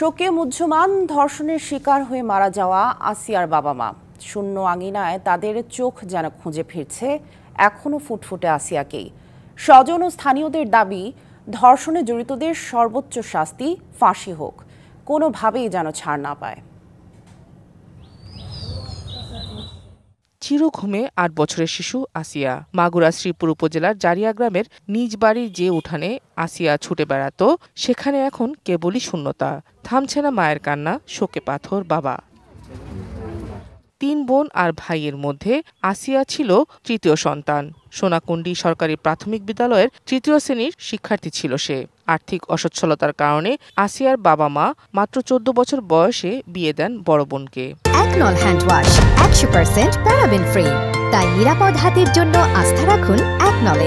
শোকে মুহ্যমান ধর্ষণের শিকার হয়ে মারা যাওয়া আসিয়ার বাবা মা। শূন্য আঙিনায় তাদের চোখ যেন খুঁজে ফিরছে এখনো ফুটফুটে আসিয়াকেই। স্বজন ও স্থানীয়দের দাবি, ধর্ষণে জড়িতদের সর্বোচ্চ শাস্তি ফাঁসি হোক, কোনোভাবেই যেন ছাড় না পায়। চিরঘুমে ৮ বছরের শিশু আসিয়া। মাগুরা শ্রীপুর উপজেলার জারিয়া গ্রামের নিজ বাড়ির যে উঠানে আসিয়া ছুটে বেড়াতো, সেখানে এখন কেবলই শূন্যতা। থামছে না মায়ের কান্না, শোকে পাথর বাবা। ৩ বোন আর ভাইয়ের মধ্যে আসিয়া ছিল তৃতীয় সন্তান। সোনাকুণ্ডী সরকারি প্রাথমিক বিদ্যালয়ের ৩য় শ্রেণীর শিক্ষার্থী ছিল সে। আর্থিক অসচ্ছলতার কারণে আসিয়ার বাবা মা মাত্র ১৪ বছর বয়সে বিয়ে দেন বড় বোনকে। একনল হ্যান্ড ওয়াশ ১০০% প্যারাবেন ফ্রি, তাই নিরাপদ হাতের জন্য আস্থা রাখুন একনলে।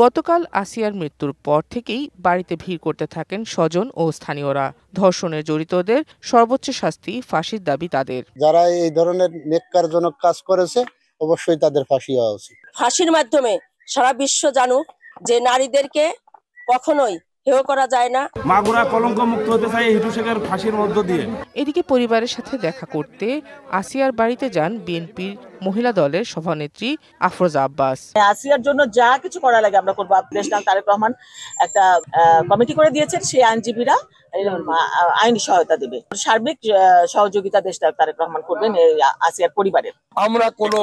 গতকাল আসিয়ার মৃত্যুর পর থেকেই বাড়িতে ভিড় করতে থাকেন স্বজন ও স্থানীয়রা। ধর্ষণে জড়িতদের সর্বোচ্চ শাস্তি ফাঁসির দাবি তাদের। যারা এই ধরনের নেক্কারজনক কাজ করেছে অবশ্যই তাদের ফাঁসি হওয়া উচিত। ফাঁসির মাধ্যমে সারা বিশ্ব জানুক যে নারীদেরকে কখনোই হেয় করা যায় না। মাগুরা কলঙ্ক মুক্ত হতে চাই হিটু শেখের ফাঁসির মধ্য দিয়ে। এদিকে পরিবারের সাথে দেখা করতে আসিয়ার বাড়িতে যান বিএনপির মহিলা দলের সভানেত্রী আফরোজা আব্বাস। আসিয়ার জন্য যা কিছু করা লাগে আমরা করবো। প্রেসিডেন্ট তারেক রহমান একটা কমিটি করে দিয়েছেন, সেই আইনজীবীরা আইনি সহায়তা দেবে। সার্বিক সহযোগিতা দেশ তারেক রহমান করবেন এই আসিয়ার পরিবারের। আমরা কোনো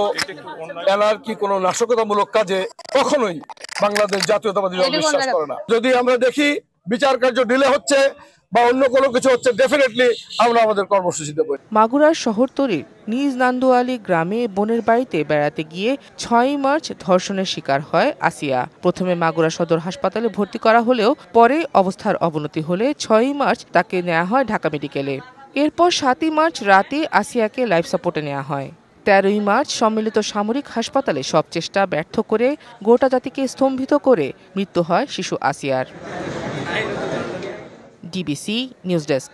এনার্কি, কোনো নাশকতামূলক কাজে কখনোই বাংলাদেশ জাতীয়তাবাদী দল বিশ্বাস করে না। যদি আমরা দেখি বিচার কার্য ডিলে হচ্ছে বা অন্য কোনো কিছু হচ্ছে, ডেফিনেটলি আমরা আমাদের কর্মসূচি দেব। মাগুরার শহরতলির নিজ নান্দুয়ালি গ্রামে বোনের বাড়িতে বেড়াতে গিয়ে ৬ মার্চ ধর্ষণের শিকার হয় আসিয়া। প্রথমে মাগুরা সদর হাসপাতালে ভর্তি করা হলেও পরে অবস্থার অবনতি হলে ৬ মার্চ তাকে নেওয়া হয় ঢাকা মেডিকেলে। এরপর ৭ই মার্চ রাতে আসিয়াকে লাইফ সাপোর্টে নেওয়া হয়। ১৩ই মার্চ সম্মিলিত সামরিক হাসপাতালে সব চেষ্টা ব্যর্থ করে গোটা জাতিকে স্তম্ভিত করে মৃত্যু হয় শিশু আসিয়ার। DBC news desk.